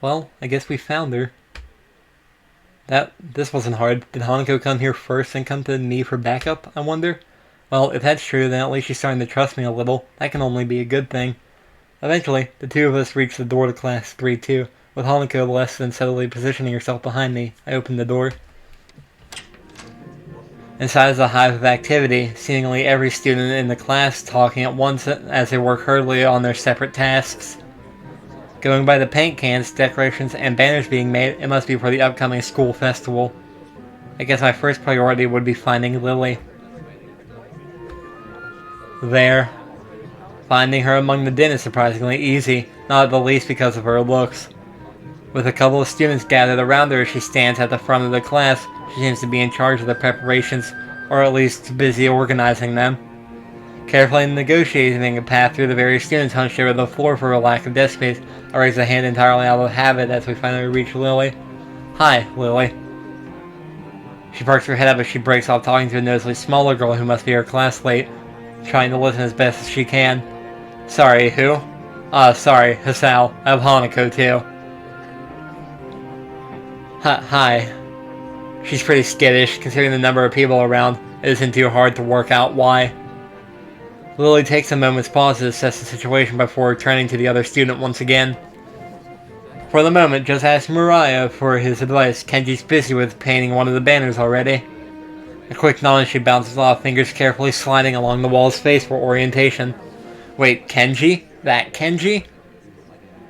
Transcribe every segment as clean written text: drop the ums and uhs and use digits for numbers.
Well, I guess we found her. This wasn't hard. Did Hanako come here first and come to me for backup, I wonder? Well, if that's true, then at least she's starting to trust me a little. That can only be a good thing. Eventually, the two of us reached the door to Class 3-2. With Hanako less than steadily positioning herself behind me, I opened the door. Inside is a hive of activity, seemingly every student in the class talking at once as they work hurriedly on their separate tasks. Going by the paint cans, decorations, and banners being made, it must be for the upcoming school festival. I guess my first priority would be finding Lilly. There. Finding her among the din is surprisingly easy, not the least because of her looks. With a couple of students gathered around her as she stands at the front of the class, she seems to be in charge of the preparations, or at least busy organizing them. Carefully negotiating a path through the various students hunched over the floor for a lack of desk space, I raise a hand entirely out of habit as we finally reach Lilly. Hi, Lilly. She perks her head up as she breaks off talking to a noticeably smaller girl who must be her classmate, trying to listen as best as she can. Sorry, who? Sorry, Hisao. I have Hanako too. Hi. She's pretty skittish, considering the number of people around. It isn't too hard to work out why. Lilly takes a moment's pause to assess the situation before turning to the other student once again. For the moment, just ask Mariah for his advice. Kenji's busy with painting one of the banners already. A quick nod and she bounces off, fingers carefully sliding along the wall's face for orientation. Wait, Kenji? That Kenji?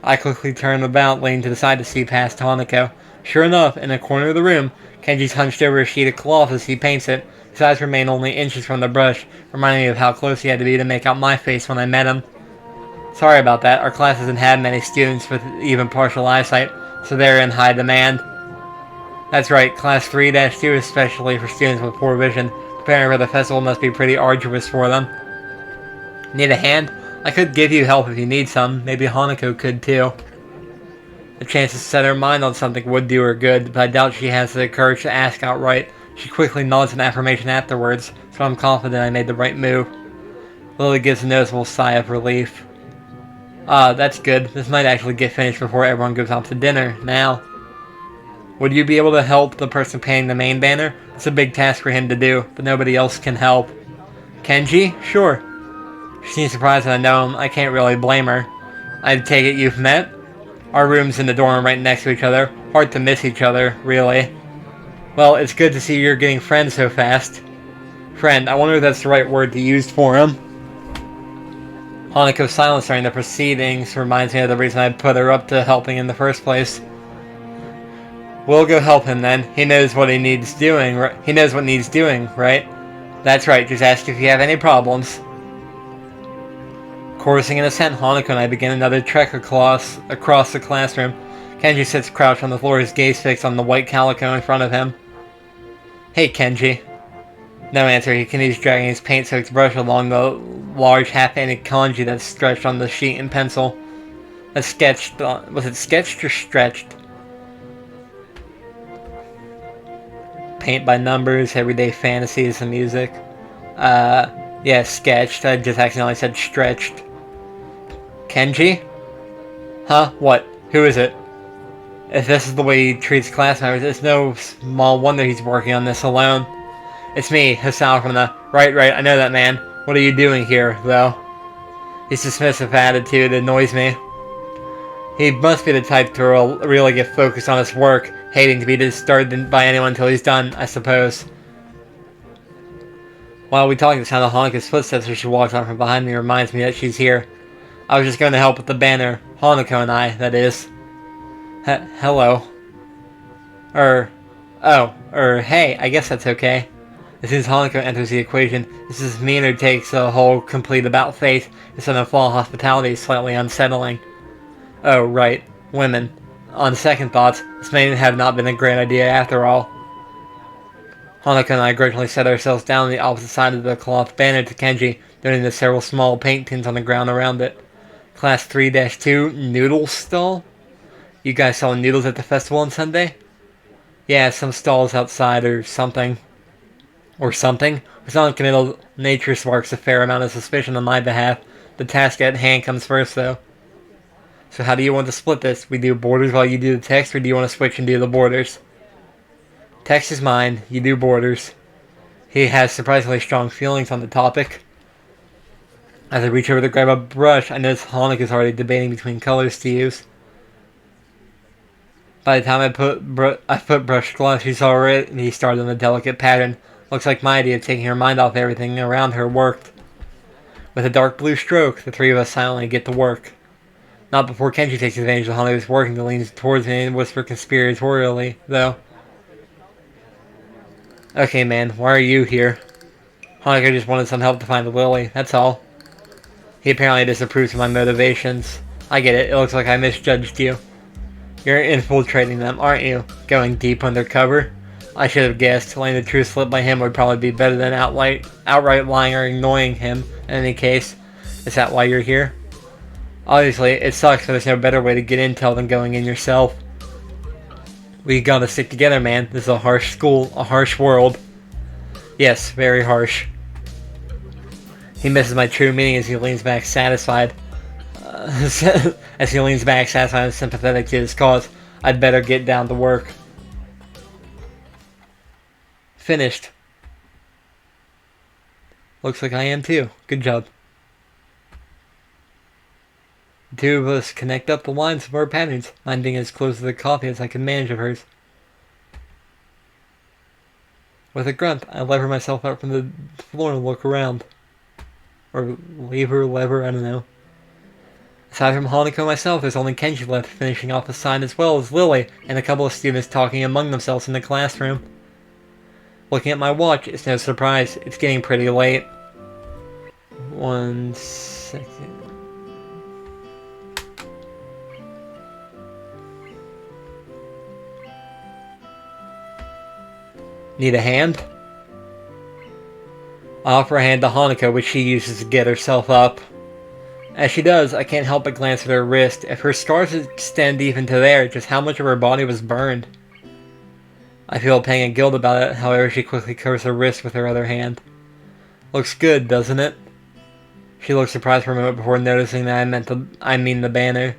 I quickly turn about, leaning to the side to see past Hanako. Sure enough, in a corner of the room, Kenji's hunched over a sheet of cloth as he paints it. His eyes remain only inches from the brush, reminding me of how close he had to be to make out my face when I met him. Sorry about that, our class doesn't have many students with even partial eyesight, so they're in high demand. That's right, Class 3-2 is especially for students with poor vision. Preparing for the festival must be pretty arduous for them. Need a hand? I could give you help if you need some. Maybe Hanako could too. The chance to set her mind on something would do her good, but I doubt she has the courage to ask outright. She quickly nods an affirmation afterwards, so I'm confident I made the right move. Lilly gives a noticeable sigh of relief. That's good. This might actually get finished before everyone goes off to dinner. Now, would you be able to help the person painting the main banner? It's a big task for him to do, but nobody else can help. Kenji? Sure. She seems surprised that I know him. I can't really blame her. I take it you've met? Our rooms in the dorm right next to each other. Hard to miss each other, really. Well, it's good to see you're getting friends so fast. Friend, I wonder if that's the right word to use for him. Hanako's silence during the proceedings reminds me of the reason I put her up to helping in the first place. We'll go help him then. He knows what he needs doing. He knows what needs doing, right? That's right. Just ask if you have any problems. Chorusing in assent, Hanako and I begin another trek across the classroom. Kenji sits crouched on the floor, his gaze fixed on the white calico in front of him. Hey, Kenji. No answer. He continues dragging his paint-soaked brush along the large half-painted kanji that's stretched on the sheet in pencil. Was it sketched or stretched? Paint by numbers, everyday fantasies and music. Yeah, sketched. I just accidentally said stretched. Kenji? Huh? What? Who is it? If this is the way he treats class members, it's no small wonder he's working on this alone. It's me, Hisao from the... Right, I know that man. What are you doing here, though? His dismissive attitude annoys me. He must be the type to really get focused on his work, hating to be disturbed by anyone until he's done, I suppose. While we talk, the sound of Hanako's footsteps as she walks on from behind me reminds me that she's here. I was just going to help with the banner. Hanako and I, that is. Hello. Hey, I guess that's okay. As soon as Hanako enters the equation, this demeanor takes a whole complete about-face. Instead of fall hospitality is slightly unsettling. Oh, right. Women. On second thoughts, this may have not been a great idea after all. Hanako and I grudgingly set ourselves down on the opposite side of the cloth banner to Kenji, noting the several small paint tins on the ground around it. Class 3-2 noodle stall? You guys selling noodles at the festival on Sunday? Yeah, some stalls outside or something. Or something? It's non-committal nature sparks a fair amount of suspicion on my behalf. The task at hand comes first, though. So how do you want to split this? We do borders while you do the text, or do you want to switch and do the borders? Text is mine, you do borders. He has surprisingly strong feelings on the topic. As I reach over to grab a brush, I notice Hanukkah is already debating between colors to use. By the time I put brush gloss, she saw it and he started on a delicate pattern. Looks like my idea of taking her mind off everything around her worked. With a dark blue stroke, the three of us silently get to work. Not before Kenji takes advantage of Hanukkah's working to lean towards me and whisper conspiratorially, though. Okay, man, why are you here? Hanukkah just wanted some help to find the Lilly, that's all. He apparently disapproves of my motivations. I get it, it looks like I misjudged you. You're infiltrating them, aren't you? Going deep undercover? I should have guessed. Letting the truth slip by him would probably be better than outright lying or ignoring him. In any case, is that why you're here? Obviously, it sucks, but there's no better way to get intel than going in yourself. We gotta stick together, man. This is a harsh school, a harsh world. Yes, very harsh. He misses my true meaning as he leans back satisfied. As he leans back satisfied and sympathetic to his cause. I'd better get down to work. Finished. Looks like I am too. Good job. The two of us connect up the lines of our patterns, mine being as close to the coffee as I can manage of hers. With a grunt, I lever myself out from the floor and look around. Or lever, I don't know. Aside from Hanako and myself, there's only Kenji left, finishing off the sign, as well as Lilly and a couple of students talking among themselves in the classroom. Looking at my watch, it's no surprise, it's getting pretty late. 1 second. Need a hand? I offer a hand to Hanako, which she uses to get herself up. As she does, I can't help but glance at her wrist. If her scars extend even to there, just how much of her body was burned? I feel a pang of guilt about it, however she quickly covers her wrist with her other hand. Looks good, doesn't it? She looks surprised for a moment before noticing that I mean the banner.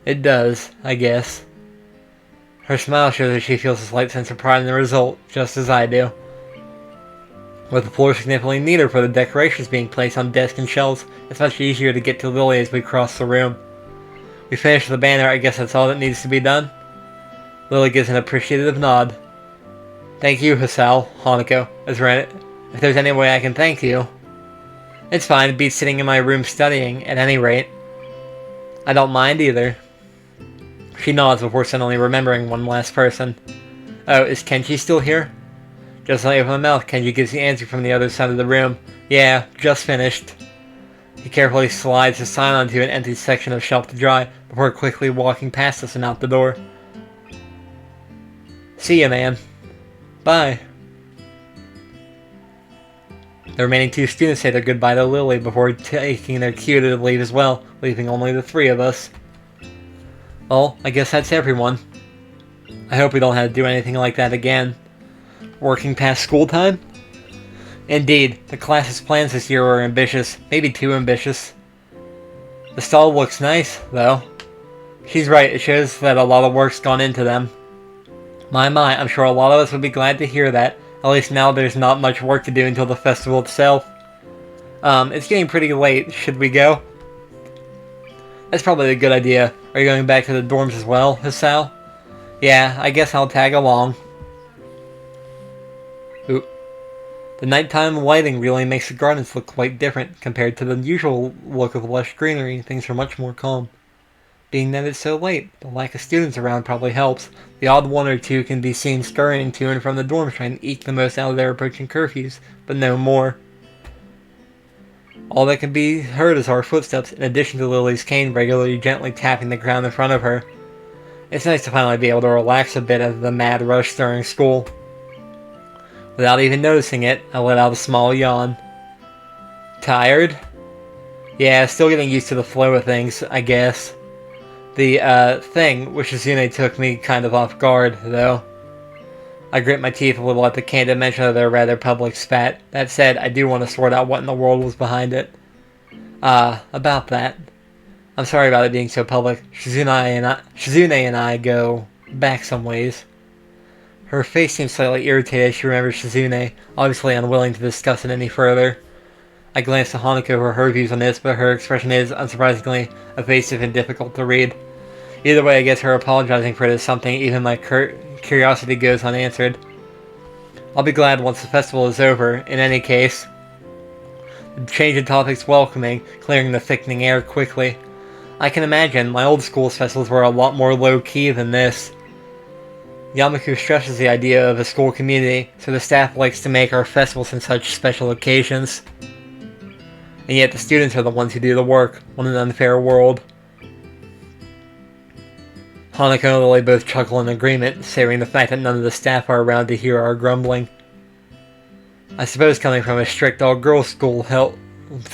It does, I guess. Her smile shows that she feels a slight sense of pride in the result, just as I do. With the floor significantly neater for the decorations being placed on desks and shelves, it's much easier to get to Lilly as we cross the room. We finish the banner, I guess that's all that needs to be done. Lilly gives an appreciative nod. Thank you, Hisao, Hanako. If there's any way I can thank you. It's fine, it beats sitting in my room studying, at any rate. I don't mind either. She nods before suddenly remembering one last person. Oh, is Kenji still here? Just like with my mouth, Kenji gives the answer from the other side of the room. Yeah, just finished. He carefully slides his sign onto an empty section of shelf to dry, before quickly walking past us and out the door. See ya, man. Bye. The remaining two students say their goodbye to Lilly before taking their cue to leave as well, leaving only the three of us. Well, I guess that's everyone. I hope we don't have to do anything like that again. Working past school time? Indeed, the class's plans this year were ambitious, maybe too ambitious. The stall looks nice, though. She's right, it shows that a lot of work's gone into them. My, I'm sure a lot of us would be glad to hear that. At least now there's not much work to do until the festival itself. It's getting pretty late. Should we go? That's probably a good idea. Are you going back to the dorms as well, Hisao? Yeah, I guess I'll tag along. Ooh. The nighttime lighting really makes the gardens look quite different compared to the usual look of lush greenery. Things are much more calm. Being that it's so late, the lack of students around probably helps. The odd one or two can be seen scurrying to and from the dorms trying to eke the most out of their approaching curfews, but no more. All that can be heard is our footsteps, in addition to Lily's cane regularly gently tapping the ground in front of her. It's nice to finally be able to relax a bit of the mad rush during school. Without even noticing it, I let out a small yawn. Tired? Yeah, still getting used to the flow of things, I guess. The thing, which Izune took me kind of off guard, though. I grit my teeth a little at the candid mention of their rather public spat. That said, I do want to sort out what in the world was behind it. About that. I'm sorry about it being so public. Shizune and I go back some ways. Her face seems slightly irritated as she remembers Shizune, obviously unwilling to discuss it any further. I glanced at Hanako for her views on this, but her expression is, unsurprisingly, evasive and difficult to read. Either way, I guess her apologizing for it is something even my curiosity goes unanswered. I'll be glad once the festival is over. In any case, the change in topic's welcoming, clearing the thickening air quickly. I can imagine my old school's festivals were a lot more low-key than this. Yamaku stresses the idea of a school community, so the staff likes to make our festivals and such special occasions. And yet the students are the ones who do the work. What an unfair world. Hanako and Lilly both chuckle in agreement, savoring the fact that none of the staff are around to hear our grumbling. I suppose coming from a strict all-girls school helped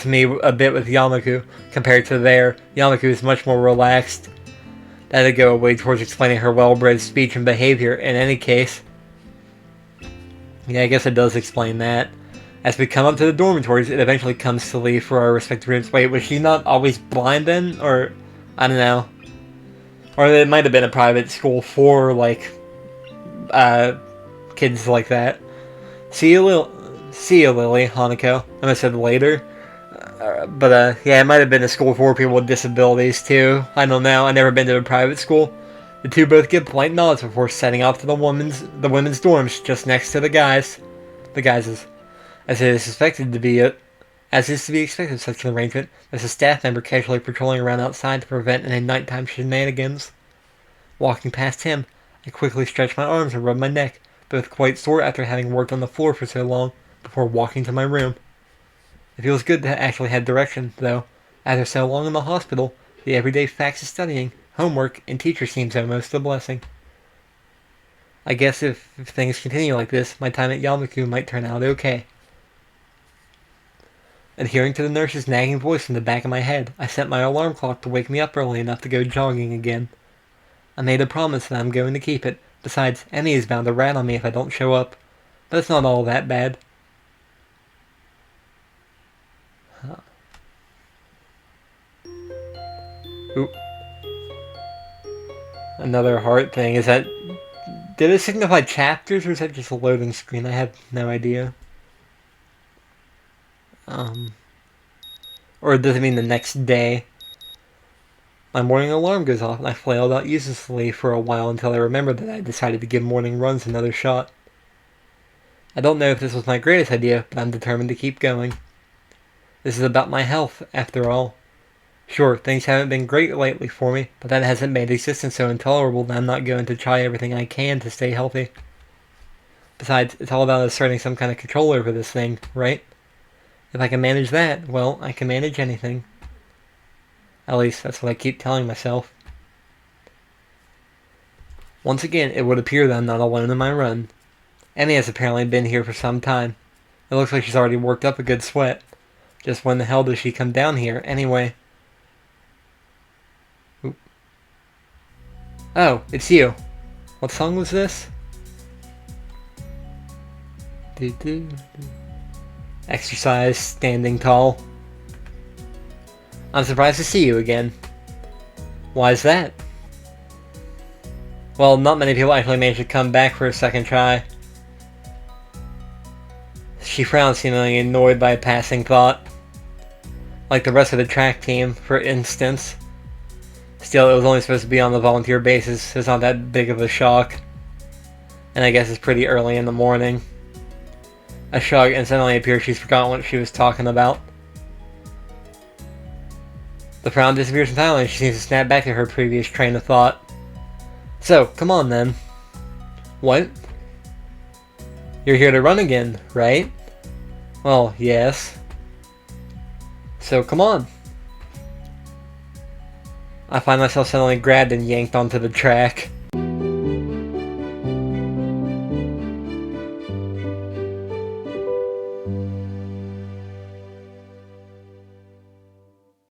me a bit with Yamaku. Compared to there, Yamaku is much more relaxed. That'd go away towards explaining her well-bred speech and behavior in any case. Yeah, I guess it does explain that. As we come up to the dormitories, it eventually comes to leave for our respective rooms. Wait, was she not always blind then? Or, I don't know. Or it might have been a private school for, like, kids like that. See you, Lilly, Hanako. I must have said later. Yeah, it might have been a school for people with disabilities, too. I don't know. I've never been to a private school. The two both give polite nods before setting off to the women's dorms just next to the guys'. As it is expected to be as is to be expected of such an arrangement, there's a staff member casually patrolling around outside to prevent any nighttime shenanigans. Walking past him, I quickly stretch my arms and rub my neck, both quite sore after having worked on the floor for so long, before walking to my room. It feels good to actually have direction, though. After so long in the hospital, the everyday facts of studying, homework, and teacher seems almost a blessing. I guess if things continue like this, my time at Yamaku might turn out okay. Adhering to the nurse's nagging voice in the back of my head, I set my alarm clock to wake me up early enough to go jogging again. I made a promise that I'm going to keep it. Besides, Emmy is bound to rat on me if I don't show up. But it's not all that bad. Oop. Another heart thing. Is that... Did it signify chapters, or is that just a loading screen? I have no idea. Or does it mean the next day? My morning alarm goes off, and I flail about uselessly for a while until I remember that I decided to give morning runs another shot. I don't know if this was my greatest idea, but I'm determined to keep going. This is about my health, after all. Sure, things haven't been great lately for me, but that hasn't made existence so intolerable that I'm not going to try everything I can to stay healthy. Besides, it's all about asserting some kind of control over this thing, right? If I can manage that, well, I can manage anything. At least, that's what I keep telling myself. Once again, it would appear that I'm not alone in my run. Emmy has apparently been here for some time. It looks like she's already worked up a good sweat. Just when the hell does she come down here, anyway? Oop. Oh, it's you. What song was this? Exercise, standing tall. I'm surprised to see you again. Why is that? Well, not many people actually manage to come back for a second try. She frowned, seemingly annoyed by a passing thought. Like the rest of the track team, for instance. Still, it was only supposed to be on the volunteer basis, so it's not that big of a shock. And I guess it's pretty early in the morning. A shrug, and suddenly it appears she's forgotten what she was talking about. The frown disappears entirely, and she seems to snap back to her previous train of thought. So, come on then. What? You're here to run again, right? Well, yes. So, come on. I find myself suddenly grabbed and yanked onto the track.